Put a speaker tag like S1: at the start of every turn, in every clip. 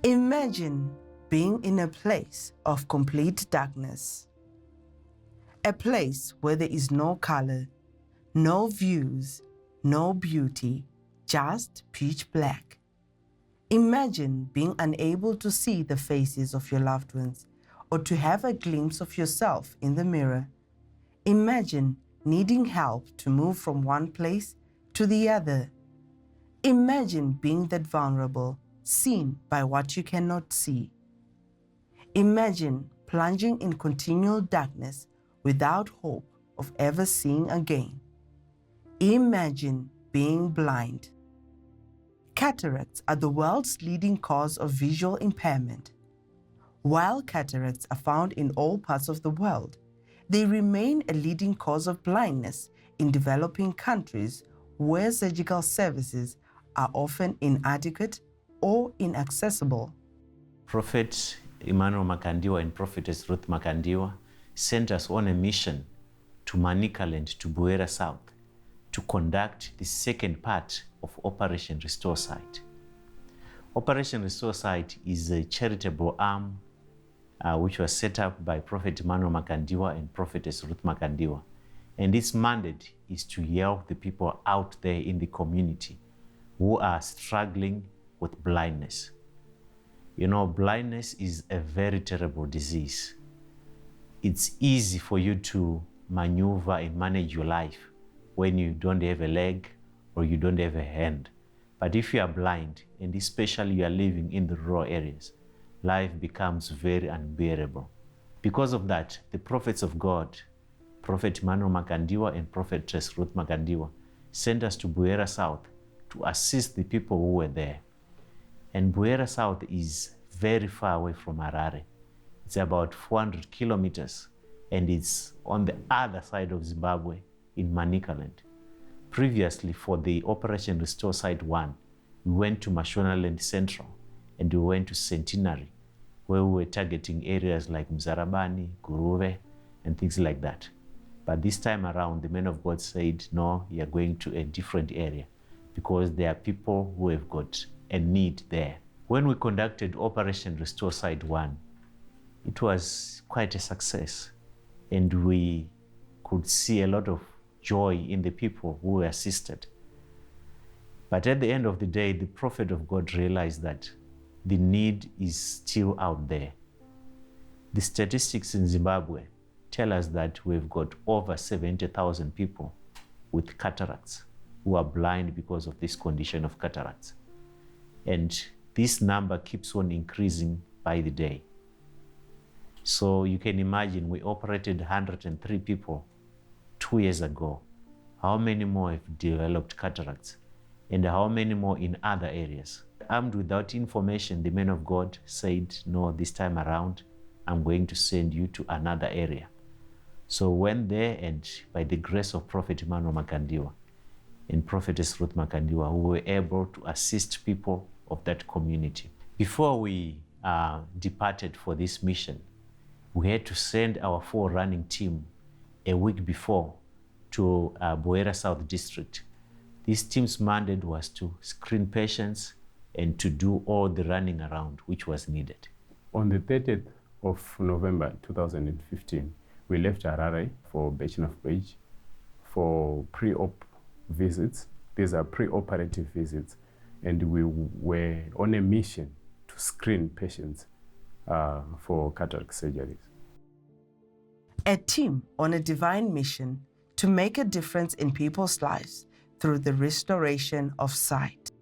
S1: Imagine being in a place of complete darkness. A place where there is no color, no views, no beauty, just pitch black. Imagine being unable to see the faces of your loved ones or to have a glimpse of yourself in the mirror. Imagine needing help to move from one place to the other. Imagine being that vulnerable, seen by what you cannot see. Imagine plunging in continual darkness without hope of ever seeing again. Imagine being blind. Cataracts are the world's leading cause of visual impairment. While cataracts are found in all parts of the world, they remain a leading cause of blindness in developing countries where surgical services are often inadequate or inaccessible.
S2: Prophet Emmanuel Makandiwa and Prophetess Ruth Makandiwa sent us on a mission to Manicaland, to Buhera South, to conduct the second part of Operation Restore Sight. Operation Restore Sight is a charitable arm which was set up by Prophet Emmanuel Makandiwa and Prophetess Ruth Makandiwa. And its mandate is to help the people out there in the community who are struggling with blindness. You know, blindness is a very terrible disease. It's easy for you to maneuver and manage your life when you don't have a leg or you don't have a hand. But if you are blind, and especially you are living in the rural areas, life becomes very unbearable. Because of that, the prophets of God, Prophet Emmanuel Makandiwa and Prophetess Ruth Makandiwa, sent us to Buhera South to assist the people who were there. And Buhera South is very far away from Harare. It's about 400 kilometers, and it's on the other side of Zimbabwe in Manicaland. Previously, for the Operation Restore Sight 1, we went to Manicaland Central, and we went to Centenary, where we were targeting areas like Mzarabani, Guruve, and things like that. But this time around, the men of God said, no, you're going to a different area because there are people who have got a need there. When we conducted Operation Restore Sight 1, it was quite a success, and we could see a lot of joy in the people who were assisted. But at the end of the day, the prophet of God realized that the need is still out there. The statistics in Zimbabwe tell us that we've got over 70,000 people with cataracts who are blind because of this condition of cataracts. And this number keeps on increasing by the day. So you can imagine we operated 103 people 2 years ago. How many more have developed cataracts? And how many more in other areas? Armed with that information, the men of God said, no, this time around, I'm going to send you to another area. So we went there, and by the grace of Prophet Emmanuel Makandiwa and Prophetess Ruth Makandiwa, we were able to assist people of that community. Before we departed for this mission, we had to send our forerunning team a week before to Buhera South District. This team's mandate was to screen patients and to do all the running around which was needed.
S3: On the 30th of November 2015, we left Harare for Bachelor Bridge for pre-op visits. These are pre-operative visits, and we were on a mission to screen patients for cataract surgeries.
S1: A team on a divine mission to make a difference in people's lives through the restoration of sight.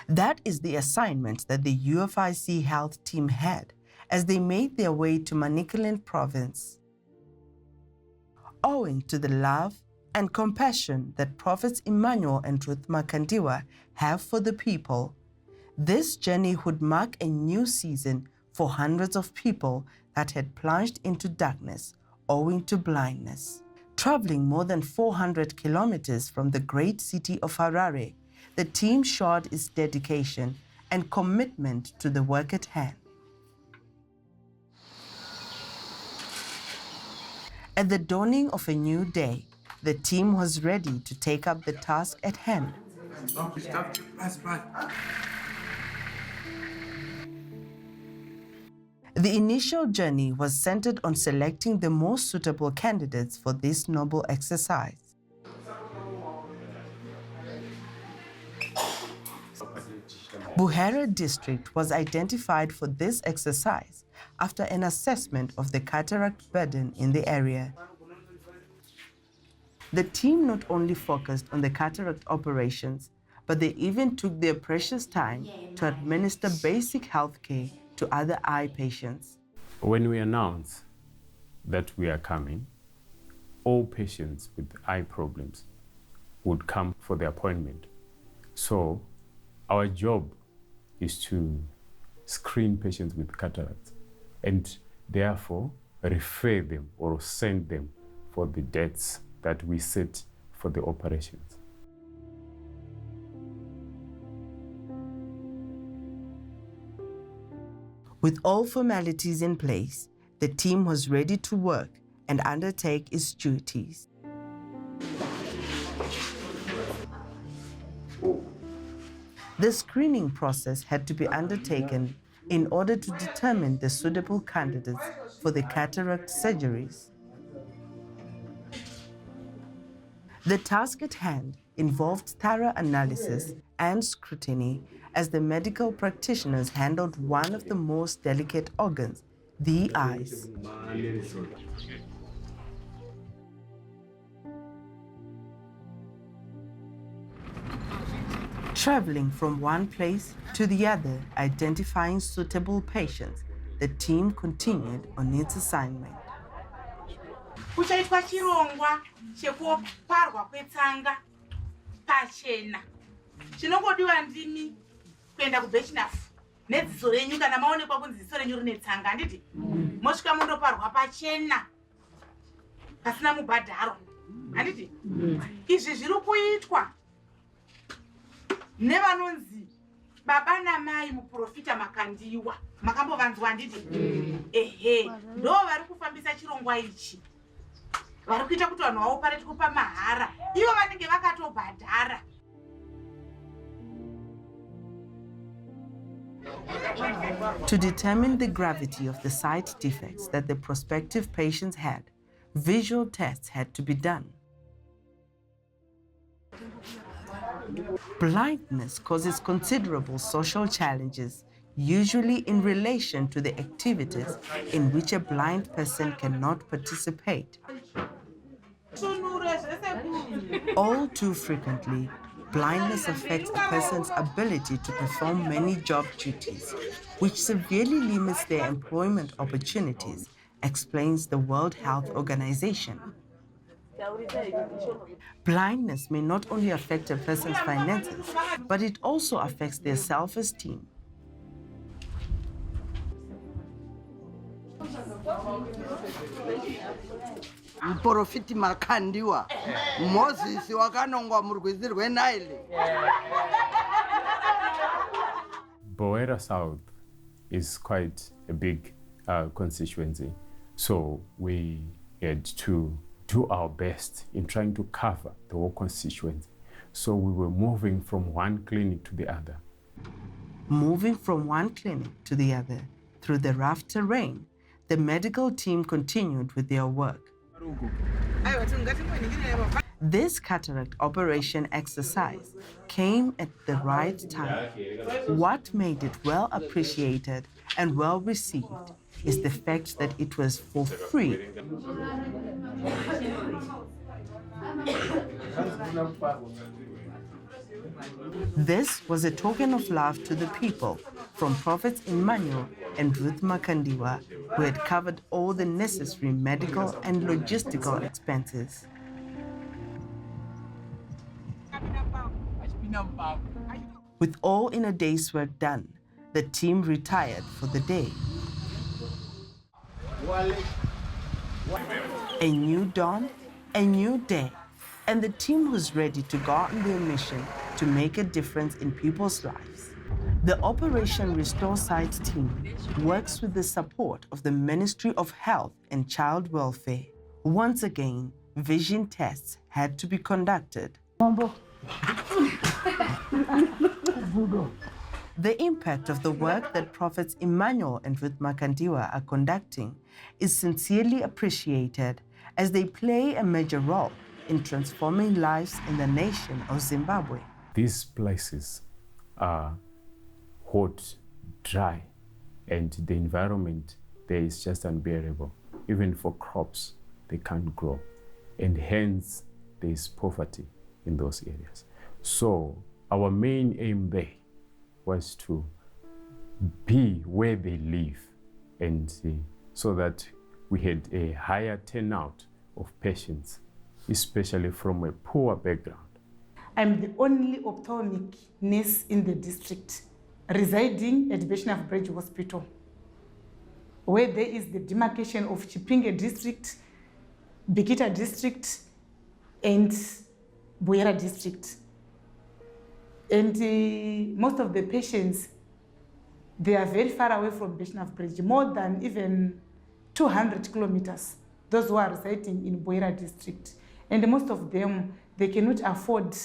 S1: That is the assignment that the UFIC health team had as they made their way to Manicaland province. Owing to the love and compassion that Prophets Emmanuel and Ruth Makandiwa have for the people, this journey would mark a new season for hundreds of people that had plunged into darkness owing to blindness. Traveling more than 400 kilometers from the great city of Harare, the team showed its dedication and commitment to the work at hand. At the dawning of a new day, the team was ready to take up the task at hand. The initial journey was centered on selecting the most suitable candidates for this noble exercise. Buhera district was identified for this exercise after an assessment of the cataract burden in the area. The team not only focused on the cataract operations, but they even took their precious time to administer basic health care to other eye patients.
S3: When we announced that we are coming, all patients with eye problems would come for the appointment. So our job is to screen patients with cataracts and therefore refer them or send them for the dates that we set for the operations.
S1: With all formalities in place, the team was ready to work and undertake its duties. The screening process had to be undertaken in order to determine the suitable candidates for the cataract surgeries. The task at hand involved thorough analysis and scrutiny as the medical practitioners handled one of the most delicate organs, the eyes. Traveling from one place to the other, identifying suitable patients, the team continued on its assignment.
S4: Kuchaitwa chirongwa chekuparwa kwetsanga pachena. Chinongodiwa ndimi kuenda kubechinafu. Nedziso renyu kana maonekwa kunzi dziso renyu rine tsanga handiti? Mosvika mundoparwa pachena. Pasina mubhadharo. Handiti? Izvi zviri kuitwa nevanonzi baba namai muprofita Makandiwa. Makambovanzwa handiti? Ehe, ndo vari kufambisa chirongwa ichi. Vari kuita kuti vanhu vaoparetwe pamahara. Ivo vanenge vakatobhadhara.
S1: To determine the gravity of the sight defects that the prospective patients had, visual tests had to be done. Blindness causes considerable social challenges, usually in relation to the activities in which a blind person cannot participate. All too frequently, blindness affects a person's ability to perform many job duties, which severely limits their employment opportunities, explains the World Health Organization. Blindness may not only affect a person's finances, but it also affects their self-esteem.
S5: Prophetess Makandiwa, Moses wakanongwa murwizi rweNile.
S3: Buhera South is quite a big constituency, so we had to do our best in trying to cover the whole constituency. So we were moving from one clinic to the other.
S1: Moving from one clinic to the other through the rough terrain, the medical team continued with their work. This cataract operation exercise came at the right time. What made it well appreciated and well received is the fact that it was for free. This was a token of love to the people from Prophets Emmanuel and Ruth Makandiwa, who had covered all the necessary medical and logistical expenses. With all in a day's work done, the team retired for the day. A new dawn, a new day, and the team was ready to go on their mission to make a difference in people's lives. The Operation Restore Sight team works with the support of the Ministry of Health and Child Welfare. Once again, vision tests had to be conducted. The impact of the work that Prophets Emmanuel and Ruth Makandiwa are conducting is sincerely appreciated as they play a major role in transforming lives in the nation of Zimbabwe.
S3: These places are hot, dry, and the environment there is just unbearable. Even for crops, they can't grow. And hence, there is poverty in those areas. So our main aim there was to be where they live, and so that we had a higher turnout of patients, especially from a poor background.
S6: I'm the only ophthalmic nurse in the district residing at Buhera Bridge Hospital, where there is the demarcation of Chipinge district, Bikita district, and Buhera district. And most of the patients, they are very far away from Buhera Bridge, more than even 200 kilometers, those who are residing in Buhera district. And most of them, they cannot afford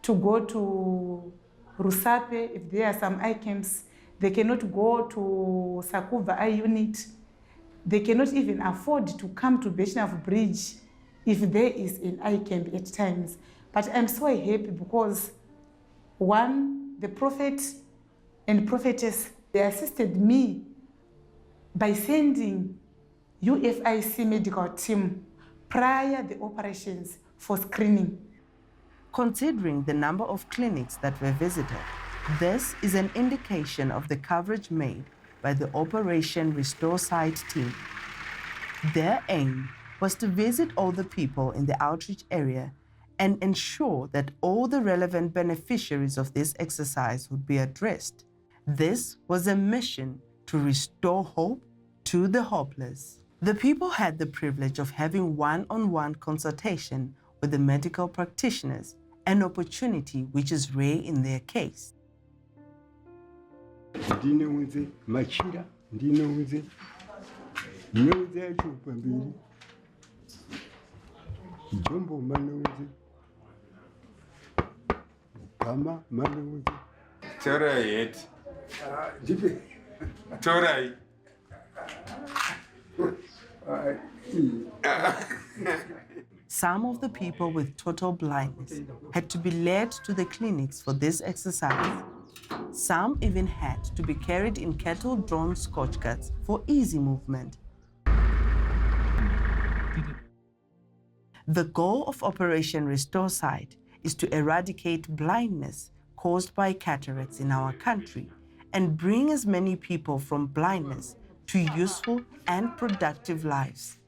S6: to go to Rusape if there are some eye camps. They cannot go to Sakuva Eye Unit. They cannot even afford to come to Buhera Bridge if there is an eye camp at times. But I'm so happy because, one, the prophet and prophetess, they assisted me by sending UFIC medical team prior the operations for screening.
S1: Considering the number of clinics that were visited, this is an indication of the coverage made by the Operation Restore Sight team. Their aim was to visit all the people in the outreach area and ensure that all the relevant beneficiaries of this exercise would be addressed. This was a mission to restore hope to the hopeless. The people had the privilege of having one-on-one consultation with the medical practitioners, an opportunity which is rare in their case. Some of the people with total blindness had to be led to the clinics for this exercise. Some even had to be carried in cattle-drawn scotch carts for easy movement. The goal of Operation Restore Sight is to eradicate blindness caused by cataracts in our country and bring as many people from blindness to useful and productive lives.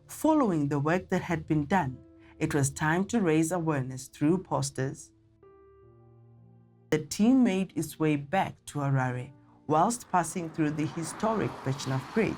S1: Following the work that had been done, it was time to raise awareness through posters. The team made its way back to Harare whilst passing through the historic Buhera Bridge